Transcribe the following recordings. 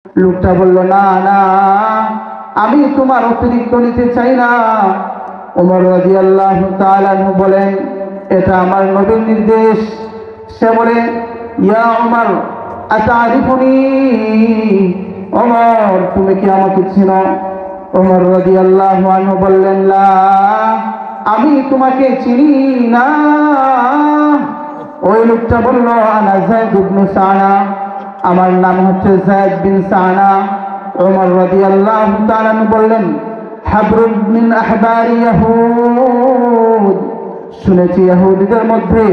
লোকটা বলল, না না, আমি তোমার অতিরিক্ত নিতে চাই না। ওমর রাদিয়াল্লাহু তাআলা আনহু বলেন, এটা আমার নবীর নির্দেশ। সে বলে, ইয়া ওমর আতারিফুনি, ওমর তুমি কি আমাকে চিনো? ওমর রাদিয়াল্লাহু আনহু বললেন, লা, আমি তোমাকে চিনি না। ওই লোকটা বলল, আনা যায়েদ ইবনে সানা, আমার নাম হচ্ছে যায়েদ বিন সানা। ওমর রাদিয়াল্লাহু তাআলা বললেন, হাবরুন মিন আহবারি ইয়াহুদ, শুনেছি ইহুদিদের মধ্যে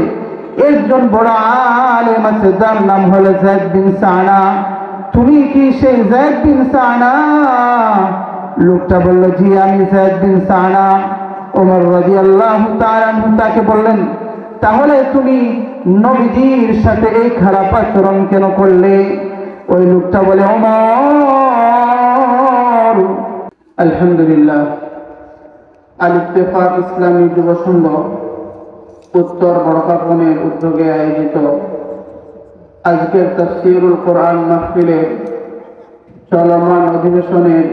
একজন বড় আলেম আছে যার নাম হলো যায়েদ বিন সানা। তুমি কি সেই যায়েদ বিন সানা? লোকটা বলল, জি আমি যায়েদ বিন সানা। ওমর রাদিয়াল্লাহু তাআলা তাকে বললেন, তাহলে তুমি নবীজির সাথে এই খারাপ আচরণ কেন করলে? ওই লোকটা বলে, ওমর। আলহামদুলিল্লাহ, আল ইত্তেফাক ইসলামী যুব সংঘ উত্তর বড়কাপনের উদ্যোগে আয়োজিত আজকের তাফসীরুল কোরআন মাহফিলের চলমান অধিবেশনের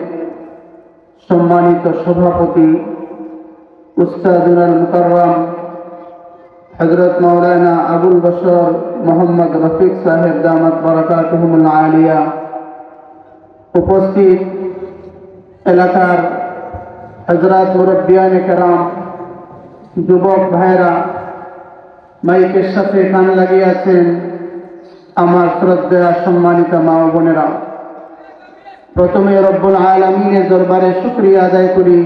সম্মানিত সভাপতি উস্তাদুল মুকাররম হযরত মাওলানা আবুল বশর মোহাম্মদ রফিক সাহেব দামাত বারাকাতুহুল আলিয়া, উপস্থিত এলাকার হযরত মুরব্বিয়ানে কেরাম, যুবক ভাইরা, মাইকের সাথে কান লাগিয়ে আছেন, আমার শ্রদ্ধেয় সম্মানিত মা ও বোনেরা, প্রথমে রব্বুল আলামিনের দরবারে শুকরিয়া আদায় করি,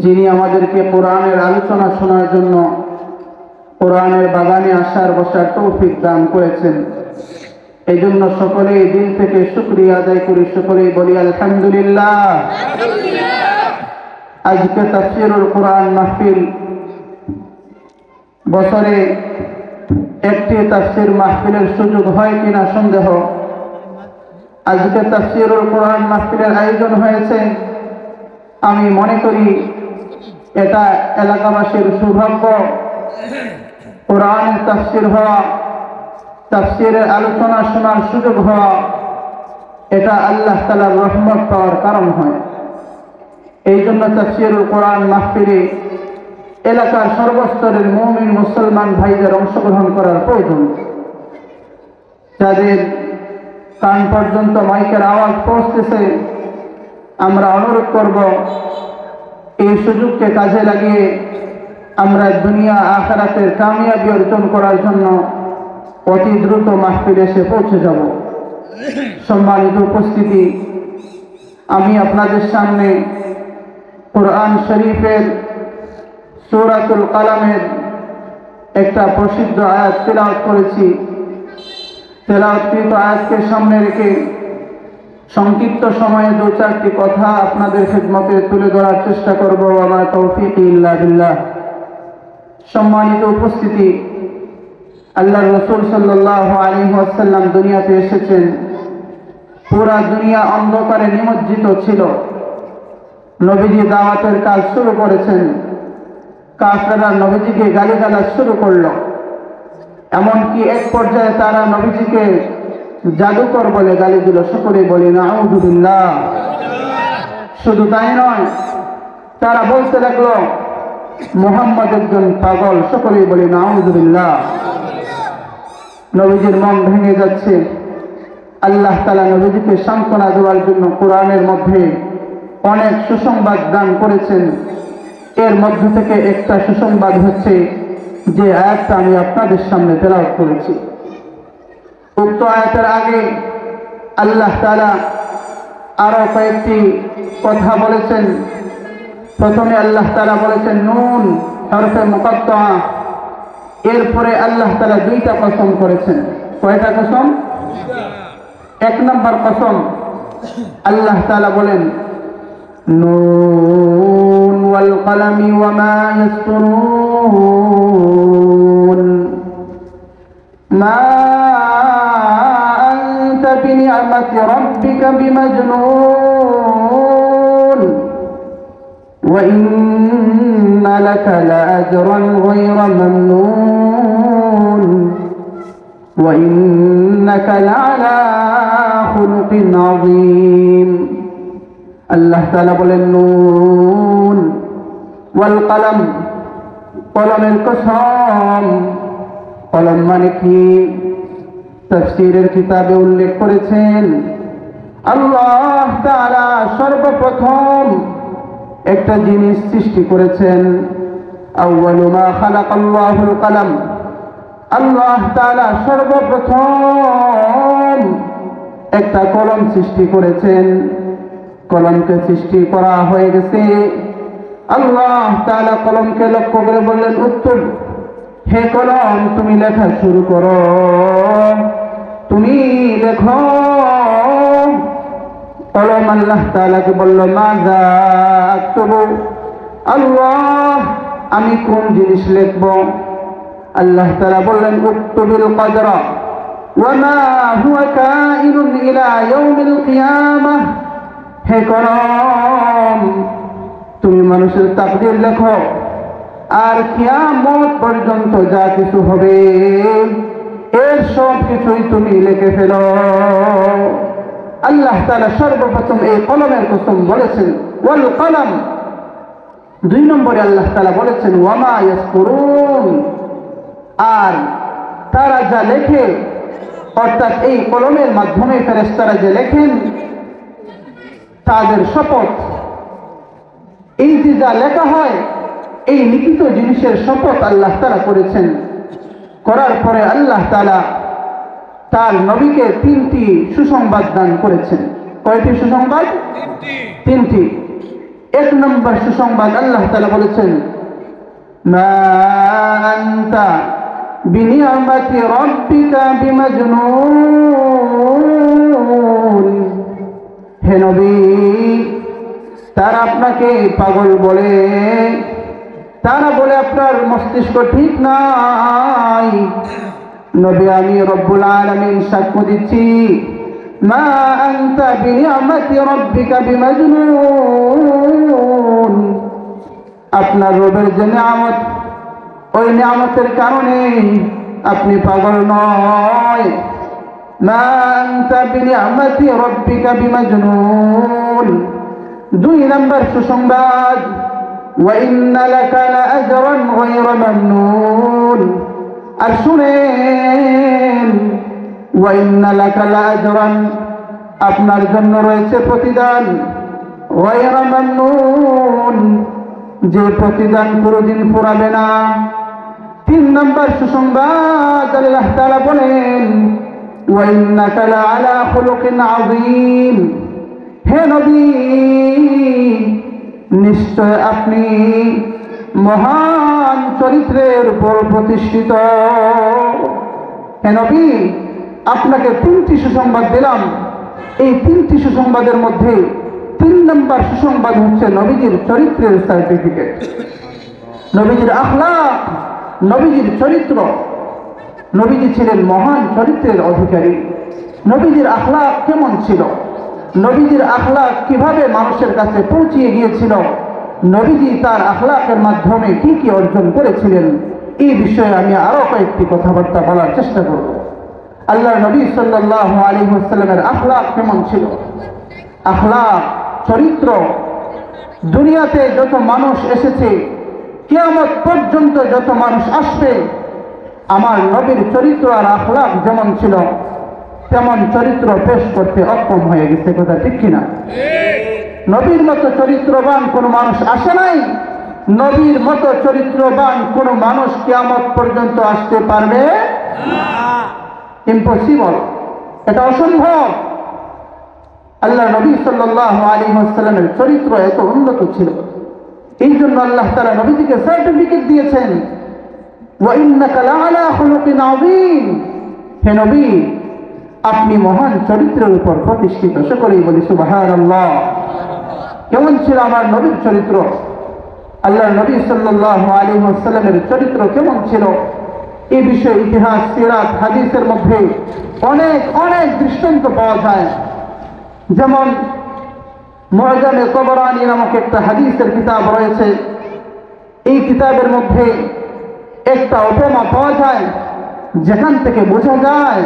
যিনি আমাদেরকে কোরআনের আলোচনা শোনার জন্য কোরআনের বাগানে আসার বসার তৌফিক দান করেছেন। এই জন্য সকলেই দিল থেকে শুকরিয়া আদায় করি, সকলেই বলি আলহামদুলিল্লাহ। আজকে তাফসীরুল কোরআন মাহফিল, বছরে একটি তাফসীর মাহফিলের সুযোগ হয় কিনা সন্দেহ। আজকে তাফসীরুল কোরআন মাহফিলের আয়োজন হয়েছে, আমি মনে করি এটা এলাকাবাসীর সৌভাগ্য। কোরআনের তাফসীর হওয়া, তাফসীরের আলোচনা শোনার সুযোগ হওয়া, এটা আল্লাহ তাআলার রহমত পাওয়ার কারণ হয়। এই জন্য তাফসীরুল কোরআন মাহফিলে এলাকার সর্বস্তরের মুমিন মুসলমান ভাইদের অংশগ্রহণ করার প্রয়োজন। যাদের কান পর্যন্ত মাইকের আওয়াজ পৌঁছতেছে, আমরা অনুরোধ করব এই সুযোগকে কাজে লাগিয়ে আমরা দুনিয়া আখিরাতের কামিয়াবি অর্জন করার জন্য অতি দ্রুত মাহফিলে এসে পৌঁছে যাব। সম্মানিত উপস্থিতি, আমি আপনাদের সামনে কোরআন শরীফের সূরাতুল কালামের একটা প্রসিদ্ধ আয়াত তেলাওয়াত করেছি। তেলাওয়াতকৃত আয়াতকে সামনে রেখে সংক্ষিপ্ত সময়ে দু চারটি কথা আপনাদের খিদমতে তুলে ধরার চেষ্টা করব। ওয়া তৌফিক ইল্লা বিল্লাহ। সম্মানিত উপস্থিতি, আল্লাহর রাসূল সাল্লাল্লাহু আলাইহি ওয়াসাল্লাম দুনিয়াতে এসেছেন, পুরা দুনিয়া অন্ধকারে নিমজ্জিত ছিল। নবীজি দাওয়াতের কাজ শুরু করেছেন, কাফেররা নবীজিকে গালিগালাজ শুরু করলো, এমনকি এক পর্যায়ে তারা নবীজিকে জাদুকর বলে গালি দিল। সকলেই বলি নাউযু বিল্লাহ। শুধু তাই নয়, তারা বলতে লাগলো মুহাম্মদ একজন পাগল। সকলেই বলি নাউযু বিল্লাহ। নবীজির মন ভেঙে যাচ্ছে। আল্লাহ তাআলা নবীজিকে সান্ত্বনা দেওয়ার জন্য কোরআনের মধ্যে অনেক সুসংবাদ দান করেছেন। এর মধ্য থেকে একটা সুসংবাদ হচ্ছে যে আয়াতটা আমি আপনাদের সামনে তেলাওয়াত করেছি। উক্ত আয়াতের আগে আল্লাহ তাআলা আরো কয়েকটি কথা বলেছেন। প্রথমে আল্লাহ তাআলা বলেছেন নুন হরফে মুকাত্তাআ, এরপরে আল্লাহ তাআলা দুইটা কসম করেছেন। কয়টা কসম? এক নম্বর কসম, আল্লাহ তাআলা বলেন নুন ওয়াল কলামি ওয়া মা ইয়াসতুরুন মা আনতা বিনি'মাতি রাব্বিকা বিমাজনুন ওয়া ইন্না লাকা লাআজরান গায়রা মামনুন। وإنك لعلى خلق عظيم আল্লাহ তাআলা বলেন নুন ওয়াল কলম, কলমের কসম। কলম মানে কি? তাফসীরের কিতাবে উল্লেখ করেছেন আল্লাহ তাআলা সর্বপ্রথম একটা জিনিস সৃষ্টি করেছেন। আউয়ালু মা খালাকাল্লাহুল কলম, আল্লাহ তাআলা সর্বপ্রথম একটা কলম সৃষ্টি করেছেন। কলমকে সৃষ্টি করা হয়ে গেছে। আল্লাহ তাআলা কলমকে লক্ষ্য করে বললেন, উত্তর, হে কলম তুমি লেখা শুরু করো, তুমি লেখো। কলম আল্লাহ তাআলাকে বলল, মাযা আকতুবু, আল্লাহ আমি কোন জিনিস লিখব? আল্লাহ তাআলা বললেন, উকতুবিল কদরা ওয়া মা হুয়া কাইনুন ইলা ইয়াউমিল কিয়ামাহ। হে কলম তুমি মানুষের তাকদীর লেখো, আর কিয়ামত পর্যন্ত যা কিছু হবে এর সব কিছুই তুমি লিখে ফেলো। আল্লাহ তাআলা সর্বপ্রথম এই কলমের কসম বলেছেন, ওয়াল কলম। 2 নম্বরে আল্লাহ তাআলা বলেছেন ওয়া মা ইয়াসকুরুন, আর তারা যা লেখে, অর্থাৎ এই কলমের মাধ্যমে ফেরেশতারা যে লেখেন তাদের শপথ। এই যে যা লেখা হয় এই লিখিত জিনিসের শপথ আল্লাহ তাআলা করেছেন। করার পরে আল্লাহ তাআলা তার নবীকে 3টি সুসংবাদ দান করেছেন। কয়টি সুসংবাদ? 3টি। 1 নম্বর সুসংবাদ আল্লাহ তাআলা বলেছেন, মা আনতা বিনিআমাতি রাব্বিকা বিমাজনুন। হে নবী, তারা আপনাকে পাগল বলে, তারা বলে আপনার মস্তিষ্ক ঠিক নাই। নবী আমি রব্বুল আলামিন সাক্ষ্য দিচ্ছি, মা আনতা বিনিআমাতি রাব্বিকা বিমাজনুন। আপনার রবের যে নিয়ামত, ওই নিয়ামতের কারণে আপনি পাগল নয়। মা আনতা বিনিআমাতি রাব্বিকা বিমাজনুন। 2 নম্বর সুসংবাদ, ওয়া ইন্না লাকা লাআজরান গায়রা মামনুন। আর শুনেন, ওয়া ইন্না লাকা লাআজরান, আপনার জন্য রয়েছে প্রতিদান, গায়রা মামনুন, যে প্রতিদান কোনদিন ফুরাবে না। 3 নম্বর সুসংবাদ আল্লাহ তাআলা বলেন, ওয়া ইন্নাকা লাআলা খুলুকিন আযীম। হে নবী, নিশ্চয় আপনি মহান চরিত্রের উপর প্রতিষ্ঠিত। হে নবী, আপনাকে 3টি সুসংবাদ দিলাম। এই 3টি সুসংবাদের মধ্যে 3 নম্বর সুসংবাদ হচ্ছে নবীজির চরিত্রের সার্টিফিকেট, নবীজির আখলাক, নবীজির চরিত্র। নবীজি ছিলেন মহান চরিত্রের অধিকারী। নবীজির আখলাক কেমন ছিল, নবীজির আখলাক কিভাবে মানুষের কাছে পৌঁছিয়ে গিয়েছিল, নবীজি তার আখলাকের মাধ্যমে কি কি অর্জন করেছিলেন, এই বিষয়ে আমি আরো কয়েকটি কথাবার্তা বলার চেষ্টা করব। আল্লাহর নবী সাল্লাল্লাহু আলাইহি ওয়াসাল্লামের আখলাক কেমন ছিল? আখলাক, চরিত্র। দুনিয়াতে যত মানুষ এসেছে, কিয়ামত পর্যন্ত যত মানুষ আসবে, আমার নবীর চরিত্র আর আখলাক যেমন ছিল তেমন চরিত্র পেশ করতে অক্ষম হয়ে গেছে। কথা ঠিক কিনা? নবীর মতো চরিত্রবান কোনো মানুষ আসে নাই। নবীর মতো চরিত্রবান কোনো মানুষ কিয়ামত পর্যন্ত আসতে পারবে না। ইম্পসিবল, এটা অসম্ভব। আল্লাহ নবী সাল্লাল্লাহু আলাইহি ওয়াসাল্লামের চরিত্র এত উন্নত ছিল, এই জন্য আল্লাহ তাআলা নবীজিকে সার্টিফিকেট দিয়েছেন, ওয়া ইন্নাকা লাআলা খুলুকিন আযীম। হে নবী, আপনি মহান চরিত্রের উপর প্রতিষ্ঠিত। সকলেই বলি সুবহানাল্লাহ। কেমন ছিল আমার নবীর চরিত্র? আল্লাহর নবী সাল্লাল্লাহু আলাইহি ওয়াসাল্লামের চরিত্র কেমন ছিল? এই বিষয়ে ইতিহাস, সিরাত, হাদিসের মধ্যে অনেক অনেক দৃষ্টান্ত পাওয়া যায়। যেমন মুআজামে তাবরানী নামক একটা হাদিসের কিতাব রয়েছে। এই কিতাবের মধ্যে একটা উপমা পাওয়া যায়। যেখান থেকে বোঝা যায়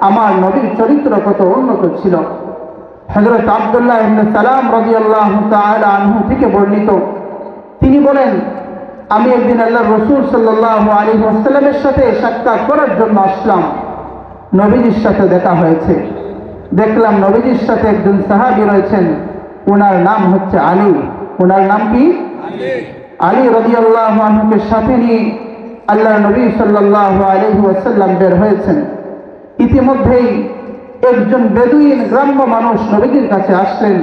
আমার নবীর চরিত্র কত উন্নত ছিল। হযরত আব্দুল্লাহ ইবনে সালাম রাদিয়াল্লাহু তাআলা আনহু থেকে বর্ণিত, তিনি বলেন, আমি একদিন আল্লাহর রাসূল সাল্লাল্লাহু আলাইহি ওয়াসাল্লামের সাথে সাক্ষাৎ করার জন্য আসলাম। নবীজির সাথে দেখা হয়েছে। দেখলাম নবীজির সাথে একজন সাহাবী রয়েছেন, ওনার নাম হচ্ছে আলী। ওনার নাম কি? আলী রাদিয়াল্লাহু আনহুকে সাথে নিয়ে আল্লাহর নবী সাল্লাল্লাহু আলাইহি ওয়াসাল্লাম বের হয়েছেন। ইতিমধ্যেই একজন বেদুইন গ্রাম্য মানুষ নবীজির কাছে আসলেন।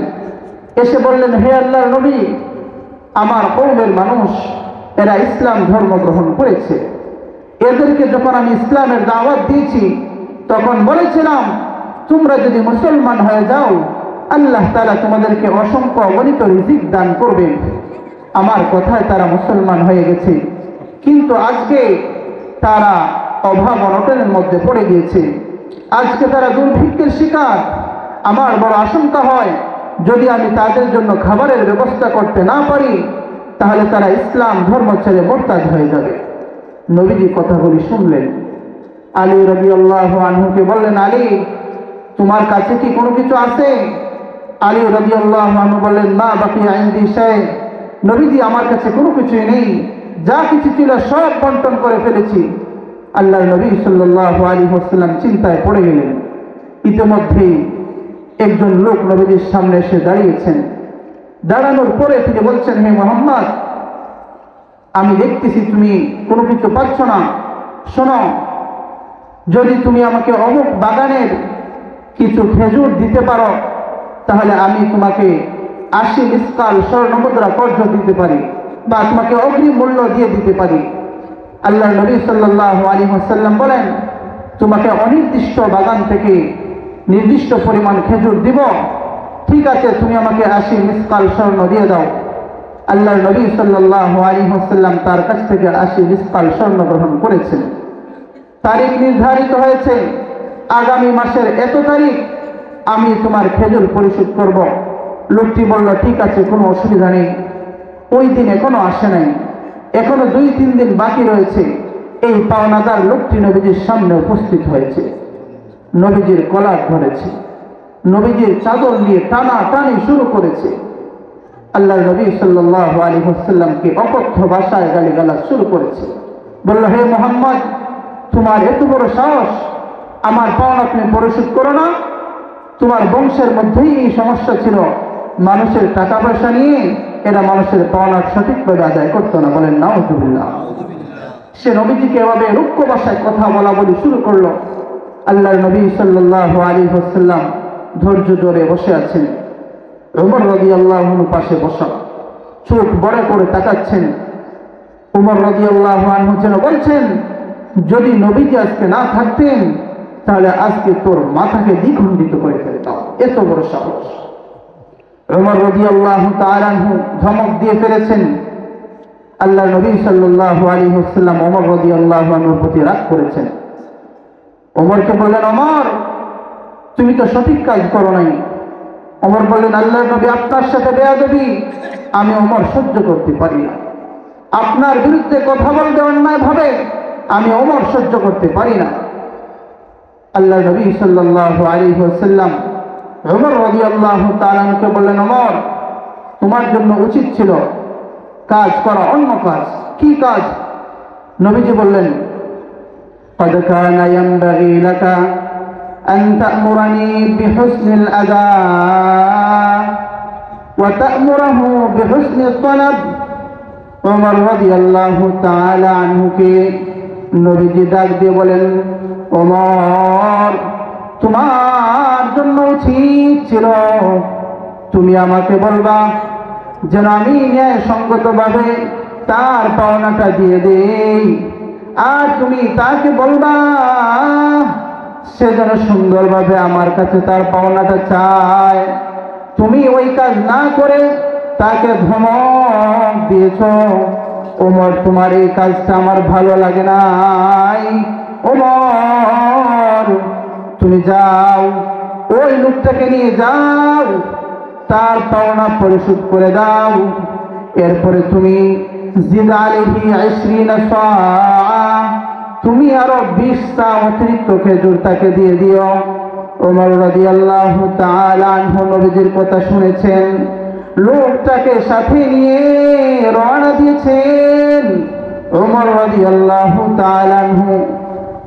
এসে বললেন, হে আল্লাহর নবী, আমার কওমের মানুষ এরা ইসলাম ধর্ম গ্রহণ করেছে। এদেরকে যখন আমি ইসলামের দাওয়াত দিয়েছি তখন বলেছিলাম, তোমরা যদি মুসলমান হয়ে যাও আল্লাহ তাআলা তোমাদেরকে অসংখ্য অগণিত রিজিক দান করবেন। আমার কথায় তারা মুসলমান হয়ে গেছে, কিন্তু আজকে তারা অভাব অনটনের মধ্যে পড়ে গিয়েছে। আজকে তারা দুর্ভিক্ষের শিকার। আমার বড় আশঙ্কা হয়, যদি আমি তাদের জন্য খাবারের ব্যবস্থা করতে না পারি তাহলে তারা ইসলাম ধর্ম ছেড়ে মুরতাদ হয়ে যাবে। নবীজি কথাগুলি শুনলেন। আলী রাদিয়াল্লাহু আনহুকে বললেন, আলী, তোমার কাছে কি কোনো কিছু আছে? আলী রাদিয়াল্লাহু আনহু বললেন, মা বাকিয়া ইনদি শাই। নবীজি, আমার কাছে কোনো কিছুই নেই, যা কিছু ছিল সব বন্টন করে ফেলেছি। আল্লাহর নবী সাল্লাল্লাহু আলাইহি ওয়াসাল্লাম চিন্তায় পড়ে গেলেন। ইতিমধ্যেই একজন লোক নবীজির সামনে এসে দাঁড়িয়েছেন। দাঁড়ানোর পরে তিনি বলছেন, হে মুহাম্মদ, আমি দেখতেছি তুমি কোনো কিছু পাচ্ছ না। শোনো, যদি তুমি আমাকে অমুক বাগানের কিছু খেজুর দিতে পারো তাহলে আমি তোমাকে 80 মিসকাল স্বর্ণমুদ্রা কর্জ দিতে পারি, বা তোমাকে অগ্রিম মূল্য দিয়ে দিতে পারি। আল্লাহর নবী সাল্লাল্লাহু আলাইহি ওয়াসাল্লাম বলেন, তোমাকে অনির্দিষ্ট বাগান থেকে নির্দিষ্ট পরিমাণ খেজুর দিব। ঠিক আছে, তুমি আমাকে 80 মিসকাল স্বর্ণ দিয়ে দাও। আল্লাহর নবী সাল্লাল্লাহু আলাইহি ওয়াসাল্লাম তার কাছ থেকে 80 মিসকাল স্বর্ণ গ্রহণ করেছেন। তারিখ নির্ধারিত হয়েছে, আগামী মাসের এত তারিখ আমি তোমার খেজুর পরিশোধ করব। লোকটি বলল, ঠিক আছে, কোনো অসুবিধা নেই। ওই দিন এখনো আসে নাই, এখনো 2-3 দিন বাকি রয়েছে। এই পাওনাদার লোকটি নবীজির সামনে উপস্থিত হয়েছে। নবীজির কলার ধরেছে, নবীজির চাদর নিয়ে টানাটানি শুরু করেছে। আল্লাহর নবী সাল্লাল্লাহু আলাইহি ওয়াসাল্লামকে অকথ্য ভাষায় গালিগালাজ শুরু করেছে। বলল, হে মুহাম্মদ, তোমার এত বড় সাহস, আমার পাওনা তুমি পরিশোধ করো না? তোমার বংশের মধ্যেই এই সমস্যা ছিল, মানুষের টাকা পয়সা নিয়ে এরা মানুষের পাওনা সঠিকভাবে আদায় করতো না। বলেন নাউযুবিল্লাহ। সে নবীজিকে এভাবে রুক্ষ ভাষায় কথা বলা বলি শুরু করলো। আল্লাহর নবী সাল্লাল্লাহু আলাইহি ওয়াসাল্লাম ধৈর্য ধরে বসে আছেন। ওমর রাদিয়াল্লাহু আনহু পাশে বসা, চোখ বড় করে তাকাচ্ছেন। ওমর রাদিয়াল্লাহু আনহু যেন বলছেন, যদি নবীজি আজকে না থাকতেন তাহলে আজকে তোর মাথাকে দ্বিখণ্ডিত করে ফেলতাম। এত বড় সাহস! ওমর রাদিয়াল্লাহু তাআলা আনহু ধমক দিয়ে ফেলেছেন। আল্লাহর নবী সাল্লাল্লাহু আলাইহি ওয়াসাল্লাম ওমর রাদিয়াল্লাহু আনহুর প্রতি রাগ করেছেন। ওমরকে বললেন, ওমর, তুমি তো সঠিক কাজ করো নাই। ওমর বললেন, আল্লাহর নবী, আপনার সাথে বেয়াদবি আমি ওমর সহ্য করতে পারি না। আপনার বিরুদ্ধে কথা বলতে অন্যায় ভাবে আমি ওমর সহ্য করতে পারি না। আল্লাহর নবী সাল্লাল্লাহু আলাইহি ওয়াসাল্লাম ওমর রাদিয়াল্লাহু তাআলা আনহুকে বললেন, ওমর, তোমার জন্য উচিত ছিল কাজ করা অন্য কাজ। কি কাজ? নবীজি বললেন, قد كان ينبغي لك أن تأمرني بحسن الأداء وتأمره بحسن الطلب। ওমর রাদিয়াল্লাহু তাআলা আনহুকে নবীজি ডাক দিয়ে বলেন, ওমর, তোমার জন্য উচিত ছিল তুমি আমাকে বলবা যেন আমি ন্যায়সঙ্গতভাবে তার পাওনাটা দিয়ে দেই, আর তুমি তাকে বলবা সে যেন সুন্দরভাবে আমার কাছে তার পাওনাটা চায়। তুমি ওই কাজ না করে তাকে ধমক দিয়েছ। ওমর, তোমার এই কাজটা আমার ভালো লাগে নাই। ওমর, তুমি যাও, ওই লোকটাকে নিয়ে যাও, তার পাওনা পরিশোধ করে দাও। এরপরে তুমি জিদ আলাইহি 20 সা, তুমি আরো 20টা অতিরিক্ত খেজুর তাকে দিয়ে দিও। ওমর রাদিয়াল্লাহু তাআলা আনহু নবীজির কথা শুনেছেন, লোকটাকে সাথে নিয়ে রওনা দিয়েছেন। ওমর রাদিয়াল্লাহু তাআলা আনহু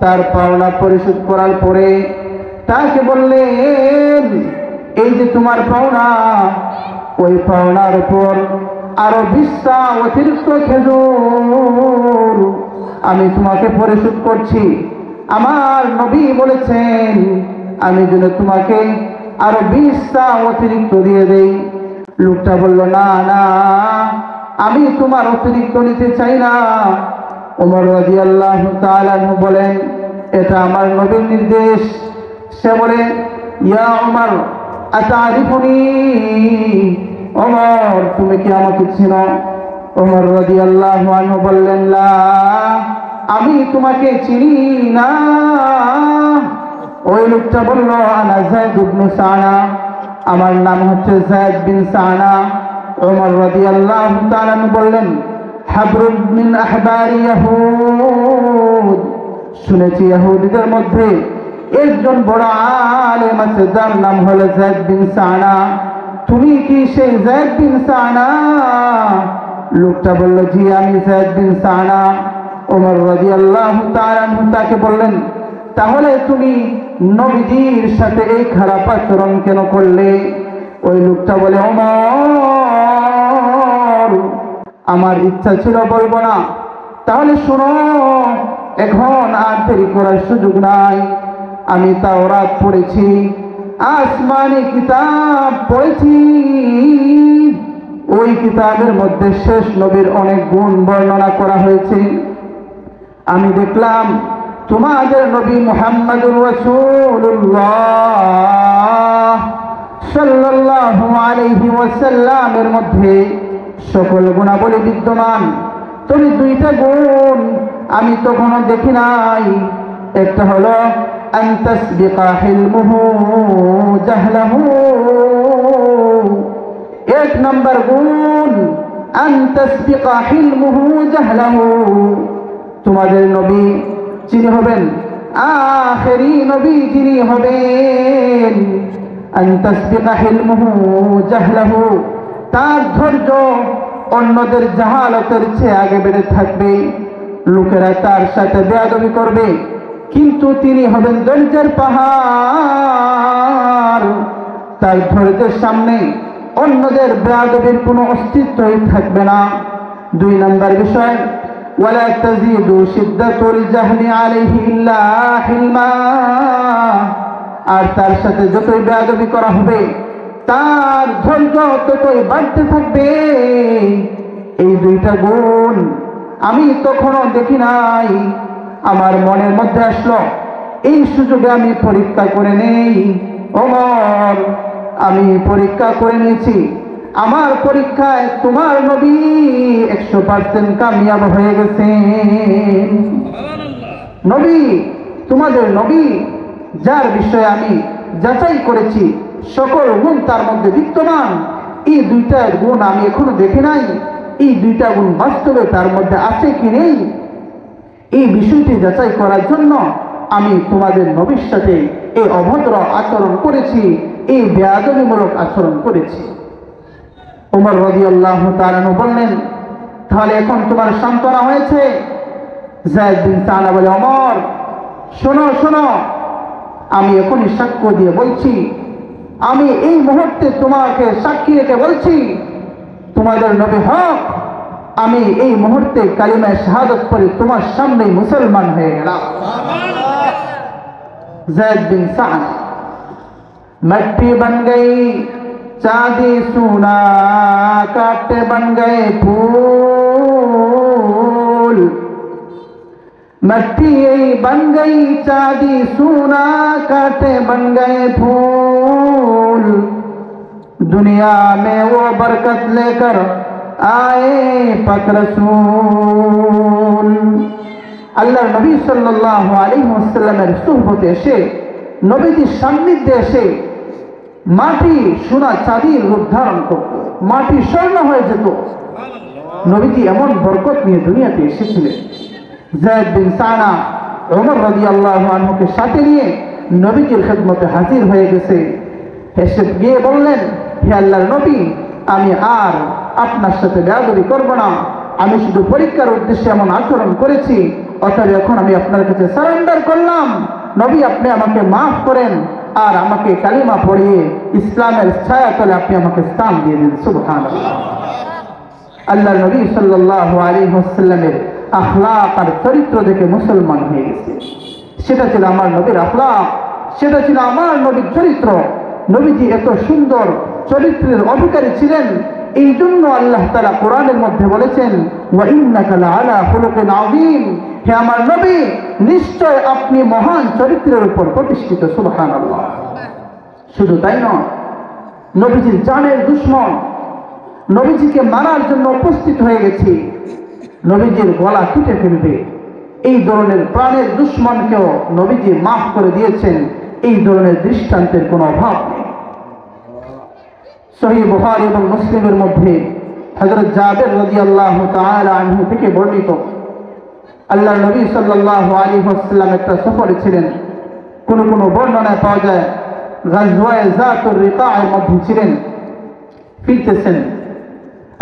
তার পাওনা পরিশোধ করার পরে তাকে বললেন, এই যে তোমার পাওনা, ওই পাওনার উপর আরো 20টা অতিরিক্ত খেজুর আমি তোমাকে পরিশোধ করছি। আমার নবী বলেছেন আমি যেন তোমাকে আরো 20টা অতিরিক্ত দিয়ে দেই। লোকটা বলল, না না, আমি তোমার অতিরিক্ত নিতে চাই না। ওমর রাদিয়াল্লাহু তাআলা আনহু বলেন, এটা আমার নবীর নির্দেশ। সে বলে, ইয়া ওমর আতারিফুনি, ওমর তুমি কি আমাকে চিনো? ওমর রাদিয়াল্লাহু আনহু বললেন, লা, আমি তোমাকে চিনি না। ওই লোকটা বলল, আনা যায়েদ ইবনে সানা, আমার নাম হচ্ছে যায়েদ বিন সানা। ওমর রাদিয়াল্লাহু তাআলা বললেন, হাবরুন মিন আহবারি ইয়াহুদ, শুনেছি ইহুদিদের মধ্যে একজন বড় আলেম আছে যার নাম হলো যায়েদ বিন সানা। তুমি কি সেই যায়েদ বিন সানা? লোকটা বলল, জি আমি যায়েদ বিন সানা। ওমর রাদিয়াল্লাহু তাআলা তাকে বললেন, তাহলে তুমি নবীজির সাথে এই খারাপ আচরণ কেন করলে? ওই লোকটা বলে, ওমর আমার ইচ্ছা ছিল বলবো না। তাহলে শোনো, এখন আর দেরি করার সুযোগ নাই। আমি তাওরাত পড়েছি, আসমানি কিতাব পড়েছি। ওই কিতাবের মধ্যে শেষ নবীর অনেক গুণ বর্ণনা করা হয়েছে। আমি দেখলাম তোমাদের নবী মুহাম্মদুর রাসূলুল্লাহ সাল্লাল্লাহু আলাইহি ওয়াসাল্লামের মধ্যে সকল গুণাবলী বিদ্যমান, তবে 2টা গুণ আমি তখনও দেখি নাই। একটা হলো আন তাসবিকা হিলমুহু জাহলাহু, 1 নম্বর গুণ আন তাসবিকা হিলমুহু জাহলাহু, তোমাদের নবী যিনি হবেন আখেরি নবী, যিনি হবেন আন তাসবিকা হিলমুহু জাহলাহু, তার ধৈর্য অন্যদের জাহালতের চেয়ে আগে বেড়ে থাকবে। লোকেরা তার সাথে বেয়াদবি করবে, কিন্তু তিনি হবেন ধৈর্যের পাহাড়। তার ধৈর্যের সামনে অন্যদের বেয়াদবির কোনো অস্তিত্বই থাকবে না। 2 নম্বর বিষয়, ওয়ালা তাজিদু শিদ্দাতুল জাহলি আলাইহি ইল্লা হিলমা, আর তার সাথে যতই বেয়াদবি করা হবে তার ধৈর্য ততই বাড়তে থাকবে। এই 2টা গুণ আমি তখনও দেখি নাই। আমার মনের মধ্যে আসলো, এই সুযোগে আমি পরীক্ষা করে নেই। ওমর, আমি পরীক্ষা করে নিয়েছি। আমার পরীক্ষায় তোমার নবী 100% কামিয়াব হয়ে গেছেন। নবী, তোমাদের নবী, যার বিষয়ে আমি যাচাই করেছি সকল গুণ তার মধ্যে বিদ্যমান, এই 2টা গুণ আমি এখনো দেখি নাই। এই 2টা গুণ বাস্তবে তার মধ্যে আছে কি নেই, এই বিষয়টি যাচাই করার জন্য আমি তোমাদের নবীর সাথে এই অভদ্র আচরণ করেছি, এই বেয়াদবিমূলক আচরণ করেছি। ওমর রাদিয়াল্লাহু তাআলা বললেন, তাহলে এখন তোমার সান্ত্বনা হয়েছে? যায়েদ বিন সানা বলে, ওমর শোনো শোনো, আমি এখনই সাক্ষ্য দিয়ে বলছি, আমি এই মুহূর্তে তোমাকে সাক্ষী রেখে বলছি তোমাদের নবী হক। আমি এই মুহূর্তে কালিমা শাহাদাত পড়ে তোমার সামনে মুসলমান হয়ে গেলাম। যায়েদ বিন সানা, मिट्टी बन गई चांदी सोना, कांटे बन गए फूल, मिट्टी बन गई चांदी सोना, कांटे बन गए फूल, दुनिया में वो बरकत लेकर आए पाक रसूल। আল্লাহ নবী সাল্লাল্লাহু আলাইহি ওয়াসাল্লামের সুহবতে এসে, নবীজির সান্নিধ্যে এসে মাটি সোনা চাঁদির রূপ ধারণ করত, মাটি স্বর্ণ হয়ে যেত। নবীজি এমন বরকত নিয়ে দুনিয়াতে এসেছিলেন। যায়েদ বিন সানা ওমর রাদিয়াল্লাহু আনহুকে সাথে নিয়ে নবীজির খেদমতে হাজির হয়ে গেছে। হেসে গিয়ে বললেন, হে আল্লাহর নবী, আমি আর আপনার সাথে বেয়াদবি করব না, আমি শুধু পরীক্ষার উদ্দেশ্যে এমন আচরণ করেছি, অতএব এখন আমি আপনার কাছে সারেন্ডার করলাম। নবী, আপনি আমাকে মাফ করেন আর আমাকে কালিমা পড়িয়ে ইসলামের ছায়াতলে আপনি আমাকে স্থান দিয়ে দিন। সুবহানাল্লাহ। আল্লাহর নবী সাল্লাল্লাহু আলাইহি ওয়াসাল্লামের আখলাক আর চরিত্র দেখে মুসলমান হয়ে গেছে। সেটা ছিল আমার নবীর আখলাক, সেটা ছিল আমার নবীর চরিত্র। নবীজি এত সুন্দর চরিত্রের অধিকারী ছিলেন, এই জন্য আল্লাহ তাআলা কোরআনের মধ্যে বলেছেন, ওয়া ইন্নাকা লাআলা খুলুকিন আযীম, হে আমার নবী, নিশ্চয় আপনি মহান চরিত্রের উপর প্রতিষ্ঠিত। সুবহানাল্লাহ। শুধু তাই নয়, নবীজির জানের দুশমন নবীজিকে মারার জন্য উপস্থিত হয়ে গেছে, নবীজির গলা কেটে ফেলবে, এই ধরনের প্রাণের দুশমনকেও নবীজি মাফ করে দিয়েছেন। এই ধরনের দৃষ্টান্তের কোনো অভাব নেই। সহিহ বুখারী এবং মুসলিমের মধ্যে হযরত জাবের রাদিয়াল্লাহু তাআলা আনহু থেকে বর্ণিত, আল্লাহর নবী সাল্লাল্লাহু আলাইহি ওয়াসাল্লাম একটা সফরে ছিলেন। কোন কোন বর্ণনায় পাওয়া যায় গাজওয়ায়ে যাতুর রিকায়ের মধ্যে ছিলেন, ফিরতেছেন।